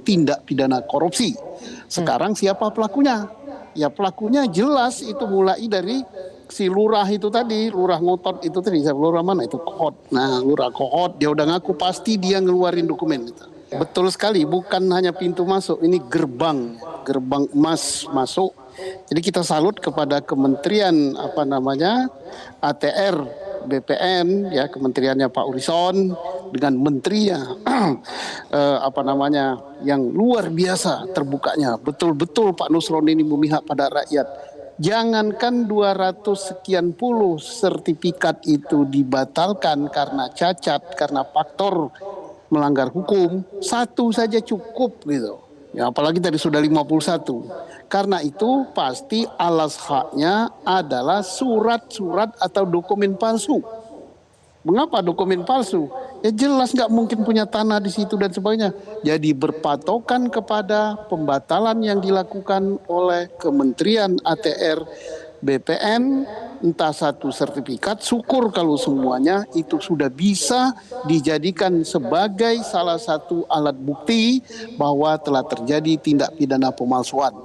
tindak pidana korupsi. Sekarang siapa pelakunya? Ya pelakunya jelas itu mulai dari si lurah itu tadi, lurah ngotot itu tadi, lurah mana itu Kohot. Nah, lurah Kohot dia udah ngaku pasti dia ngeluarin dokumen itu. Betul sekali, bukan hanya pintu masuk, ini gerbang emas masuk. Jadi kita salut kepada Kementerian ATR BPN ya, kementeriannya Pak Urison dengan menterinya yang luar biasa terbukanya. Betul-betul Pak Nusron ini memihak pada rakyat. Jangankan 200 sekian puluh sertifikat itu dibatalkan karena cacat, karena faktor melanggar hukum, satu saja cukup gitu. Ya, apalagi tadi sudah 51. Karena itu pasti alas haknya adalah surat-surat atau dokumen palsu. Mengapa dokumen palsu? Ya jelas nggak mungkin punya tanah di situ dan sebagainya. Jadi berpatokan kepada pembatalan yang dilakukan oleh Kementerian ATR BPN, entah satu sertifikat, syukur kalau semuanya itu sudah bisa dijadikan sebagai salah satu alat bukti bahwa telah terjadi tindak pidana pemalsuan.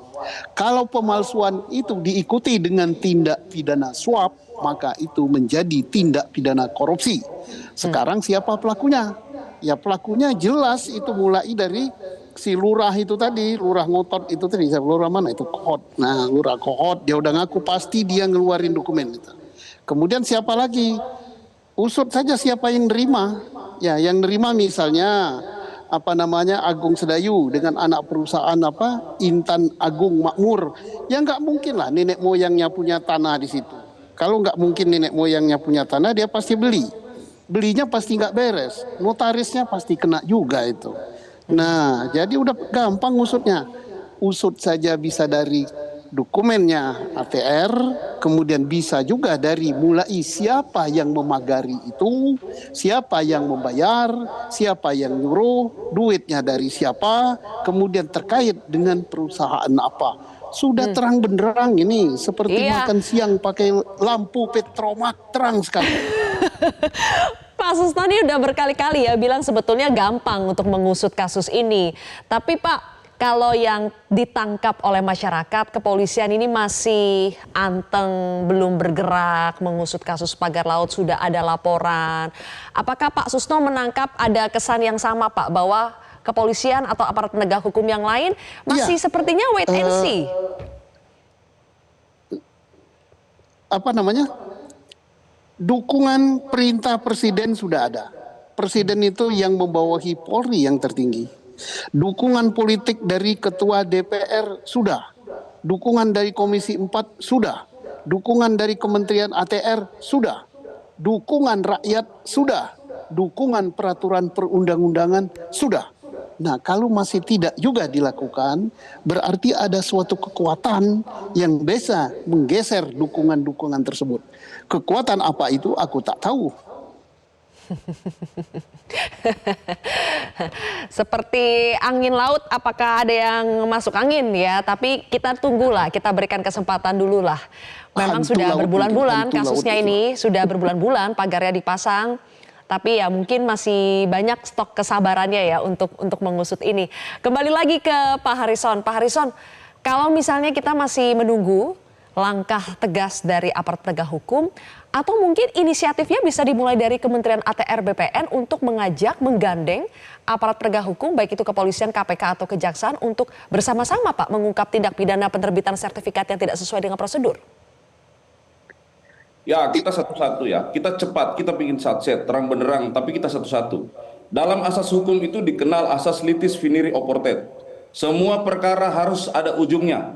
Kalau pemalsuan itu diikuti dengan tindak pidana suap, maka itu menjadi tindak pidana korupsi. Sekarang siapa pelakunya? Ya pelakunya jelas itu mulai dari si lurah itu tadi, lurah ngotot itu tadi, lurah mana itu Kohot. Nah, lurah Kohot dia udah ngaku pasti dia ngeluarin dokumen itu. Kemudian siapa lagi? Usut saja siapa yang nerima. Ya, yang nerima misalnya Agung Sedayu dengan anak perusahaan Intan Agung Makmur. Ya nggak mungkin lah nenek moyangnya punya tanah di situ. Kalau nggak mungkin nenek moyangnya punya tanah, dia pasti beli. Belinya pasti nggak beres. Notarisnya pasti kena juga itu. Nah, jadi udah gampang usutnya. Usut saja bisa dari dokumennya ATR, kemudian bisa juga dari mulai siapa yang memagari itu, siapa yang membayar, siapa yang nyuruh, duitnya dari siapa, kemudian terkait dengan perusahaan apa. Sudah terang benderang ini, seperti makan siang pakai lampu petromak, terang sekali. Pak Susno ini udah berkali-kali ya bilang sebetulnya gampang untuk mengusut kasus ini. Tapi Pak, kalau yang ditangkap oleh masyarakat, kepolisian ini masih anteng, belum bergerak mengusut kasus pagar laut, sudah ada laporan. Apakah Pak Susno menangkap ada kesan yang sama Pak, bahwa kepolisian atau aparat penegak hukum yang lain masih sepertinya wait and see? Dukungan perintah presiden sudah ada. Presiden itu yang membawahi Polri yang tertinggi. Dukungan politik dari ketua DPR sudah. Dukungan dari Komisi 4 sudah. Dukungan dari Kementerian ATR sudah. Dukungan rakyat sudah. Dukungan peraturan perundang-undangan sudah. Nah, kalau masih tidak juga dilakukan, berarti ada suatu kekuatan yang bisa menggeser dukungan-dukungan tersebut. Kekuatan apa itu aku tak tahu. Seperti angin laut, apakah ada yang masuk angin ya? Tapi kita tunggulah, kita berikan kesempatan dulu lah. Memang sudah berbulan-bulan kasusnya ini, sudah berbulan-bulan pagarnya dipasang. Tapi ya mungkin masih banyak stok kesabarannya ya untuk mengusut ini. Kembali lagi ke Pak Harrison. Pak Harrison, kalau misalnya kita masih menunggu langkah tegas dari aparat penegak hukum, atau mungkin inisiatifnya bisa dimulai dari Kementerian ATR BPN untuk mengajak, menggandeng aparat penegak hukum, baik itu kepolisian, KPK atau kejaksaan, untuk bersama-sama Pak mengungkap tindak pidana penerbitan sertifikat yang tidak sesuai dengan prosedur? Ya, kita satu-satu ya. Kita cepat, kita bikin satset, terang benderang, tapi kita satu-satu. Dalam asas hukum itu dikenal asas litis finiri oportet. Semua perkara harus ada ujungnya,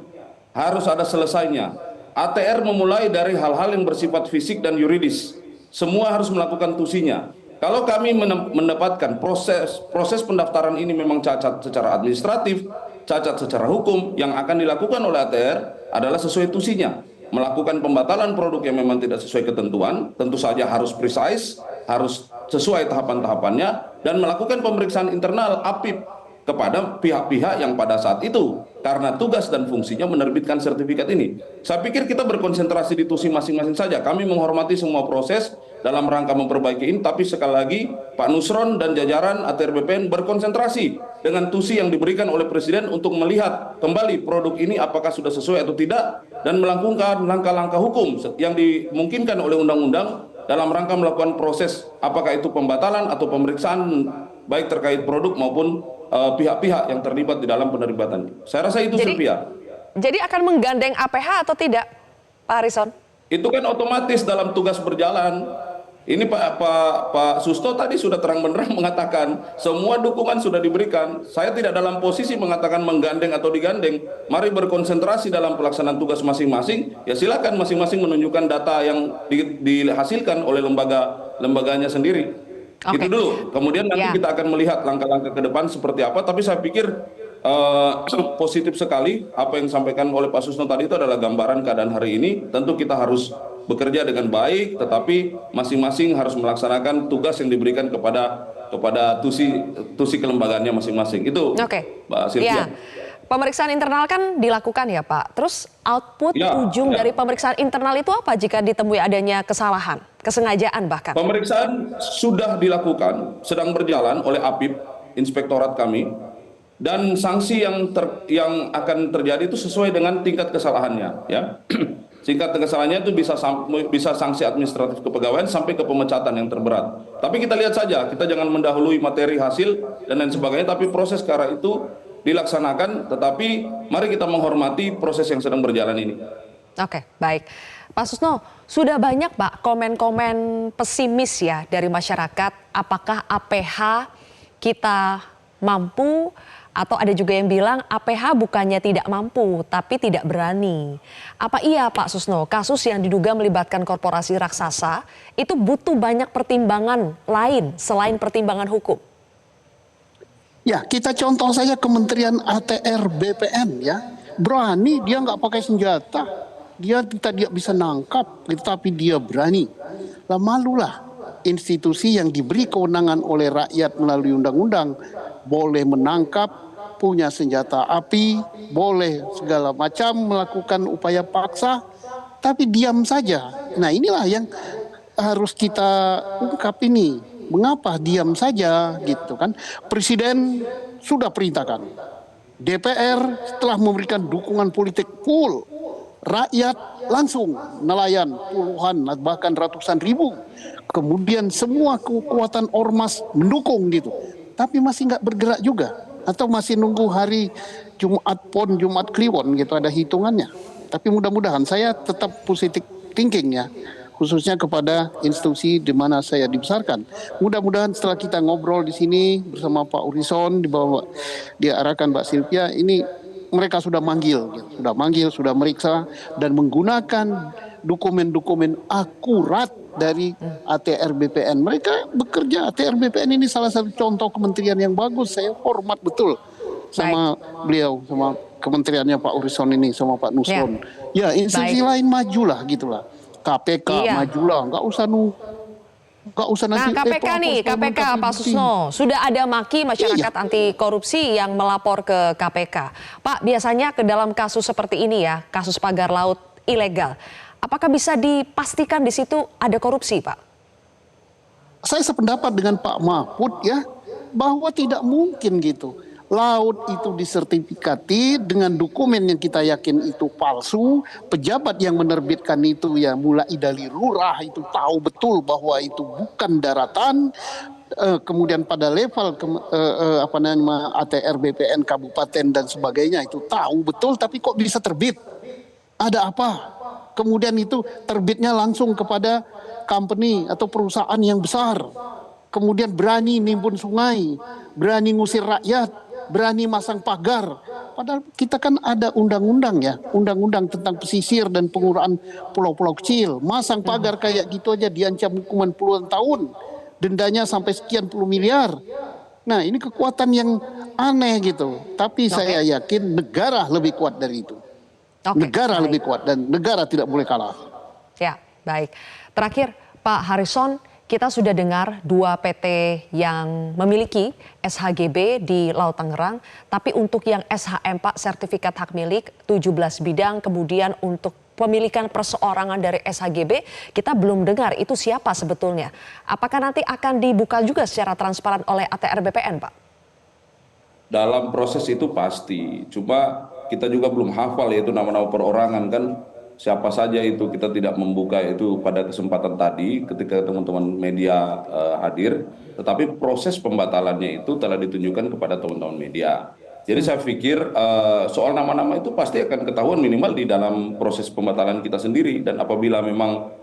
harus ada selesainya. ATR memulai dari hal-hal yang bersifat fisik dan yuridis. Semua harus melakukan tusinya. Kalau kami mendapatkan proses pendaftaran ini memang cacat secara administratif, cacat secara hukum, yang akan dilakukan oleh ATR adalah sesuai tusinya. Melakukan pembatalan produk yang memang tidak sesuai ketentuan, tentu saja harus precise, harus sesuai tahapan-tahapannya, dan melakukan pemeriksaan internal APIP kepada pihak-pihak yang pada saat itu karena tugas dan fungsinya menerbitkan sertifikat ini. Saya pikir kita berkonsentrasi di tusi masing-masing saja. Kami menghormati semua proses dalam rangka memperbaiki ini, tapi sekali lagi Pak Nusron dan jajaran ATR BPN berkonsentrasi dengan tusi yang diberikan oleh Presiden untuk melihat kembali produk ini apakah sudah sesuai atau tidak dan melakukan langkah-langkah hukum yang dimungkinkan oleh undang-undang dalam rangka melakukan proses apakah itu pembatalan atau pemeriksaan baik terkait produk maupun pihak-pihak yang terlibat di dalam penerbitan. Saya rasa itu, Sylvia. Jadi akan menggandeng APH atau tidak, Pak Harrison? Itu kan otomatis dalam tugas berjalan. Ini Pak Susto tadi sudah terang-benderang mengatakan semua dukungan sudah diberikan. Saya tidak dalam posisi mengatakan menggandeng atau digandeng. Mari berkonsentrasi dalam pelaksanaan tugas masing-masing. Ya silakan masing-masing menunjukkan data yang dihasilkan oleh lembaganya sendiri. Itu dulu. Kemudian nanti kita akan melihat langkah-langkah ke depan seperti apa. Tapi saya pikir positif sekali apa yang disampaikan oleh Pak Susno tadi itu adalah gambaran keadaan hari ini. Tentu kita harus bekerja dengan baik, tetapi masing-masing harus melaksanakan tugas yang diberikan kepada tusi kelembagaannya masing-masing. Itu, Mbak Sylvia. Pemeriksaan internal kan dilakukan ya Pak. Terus output ujung dari pemeriksaan internal itu apa jika ditemui adanya kesalahan, kesengajaan bahkan? Pemeriksaan sudah dilakukan, sedang berjalan oleh APIP, inspektorat kami, dan sanksi yang akan terjadi itu sesuai dengan tingkat kesalahannya, ya. Tingkat kesalahannya itu bisa sanksi administratif kepegawaian sampai ke pemecatan yang terberat. Tapi kita lihat saja, kita jangan mendahului materi hasil dan lain sebagainya, tapi proses ke arah itu dilaksanakan, tetapi mari kita menghormati proses yang sedang berjalan ini. Oke, baik. Pak Susno, sudah banyak Pak komen-komen pesimis ya dari masyarakat, apakah APH kita mampu, atau ada juga yang bilang APH bukannya tidak mampu, tapi tidak berani. Apa iya Pak Susno, kasus yang diduga melibatkan korporasi raksasa itu butuh banyak pertimbangan lain selain pertimbangan hukum? Ya, kita contoh saja Kementerian ATR BPN ya. Berani, dia nggak pakai senjata. Dia tidak bisa nangkap, tapi dia berani. Lah malulah institusi yang diberi kewenangan oleh rakyat melalui undang-undang boleh menangkap, punya senjata api, boleh segala macam melakukan upaya paksa, tapi diam saja. Nah inilah yang harus kita ungkap ini. Mengapa diam saja gitu kan? Presiden sudah perintahkan. DPR telah memberikan dukungan politik full. Rakyat langsung nelayan puluhan bahkan ratusan ribu. Kemudian semua kekuatan ormas mendukung gitu. Tapi masih nggak bergerak juga. Atau masih nunggu hari Jumat Pon, Jumat Kliwon gitu ada hitungannya. Tapi mudah-mudahan saya tetap positif thinking ya. Khususnya kepada institusi di mana saya dibesarkan. Mudah-mudahan setelah kita ngobrol di sini bersama Pak Urison, diarahkan Mbak Sylvia, ini mereka sudah manggil, sudah meriksa dan menggunakan dokumen-dokumen akurat dari ATR BPN. Mereka bekerja, ATR BPN ini salah satu contoh kementerian yang bagus. Saya hormat betul sama beliau, sama kementeriannya Pak Urison ini, sama Pak Nusron. Ya, institusi lain majulah gitulah. KPK majulah, nggak usah nanti. Nah KPK nih, KPK Pak Susno, sudah ada maki masyarakat anti korupsi yang melapor ke KPK. Pak, biasanya ke dalam kasus seperti ini ya, kasus pagar laut ilegal, apakah bisa dipastikan di situ ada korupsi, Pak? Saya sependapat dengan Pak Mahfud ya, bahwa tidak mungkin gitu. Laut itu disertifikati dengan dokumen yang kita yakin itu palsu. Pejabat yang menerbitkan itu ya mulai dari lurah itu tahu betul bahwa itu bukan daratan. Kemudian pada level ATR BPN kabupaten dan sebagainya itu tahu betul, tapi kok bisa terbit? Ada apa? Kemudian itu terbitnya langsung kepada company atau perusahaan yang besar. Kemudian berani nimbun sungai, berani ngusir rakyat, berani masang pagar. Padahal kita kan ada undang-undang ya, undang-undang tentang pesisir dan pengurangan pulau-pulau kecil. Masang pagar kayak gitu aja diancam hukuman puluhan tahun, dendanya sampai sekian puluh miliar. Nah ini kekuatan yang aneh gitu. Tapi saya yakin negara lebih kuat dari itu. Negara lebih kuat dan negara tidak boleh kalah. Ya, baik. Terakhir Pak Harrison, kita sudah dengar 2 PT yang memiliki SHGB di Laut Tangerang, tapi untuk yang SHM Pak, sertifikat hak milik 17 bidang, kemudian untuk pemilikan perseorangan dari SHGB, kita belum dengar itu siapa sebetulnya. Apakah nanti akan dibuka juga secara transparan oleh ATR BPN, Pak? Dalam proses itu pasti, cuma kita juga belum hafal yaitu nama-nama perorangan kan, siapa saja itu kita tidak membuka itu pada kesempatan tadi ketika teman-teman media hadir, tetapi proses pembatalannya itu telah ditunjukkan kepada teman-teman media. Jadi saya pikir soal nama-nama itu pasti akan ketahuan minimal di dalam proses pembatalan kita sendiri, dan apabila memang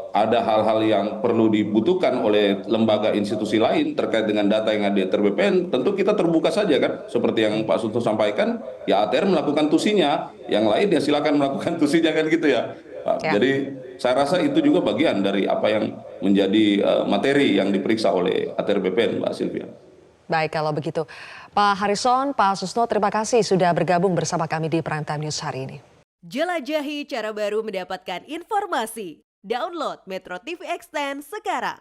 ada hal-hal yang perlu dibutuhkan oleh lembaga institusi lain terkait dengan data yang ada di ATR BPN, tentu kita terbuka saja kan, seperti yang Pak Suto sampaikan, ya ATR melakukan tusinya, yang lain ya silakan melakukan tusinya kan gitu ya, Pak. Ya. Jadi saya rasa itu juga bagian dari apa yang menjadi materi yang diperiksa oleh ATR BPN, Mbak Sylvia. Baik kalau begitu. Pak Harrison, Pak Susno, terima kasih sudah bergabung bersama kami di Prime Time News hari ini. Jelajahi cara baru mendapatkan informasi. Download Metro TV Extend sekarang.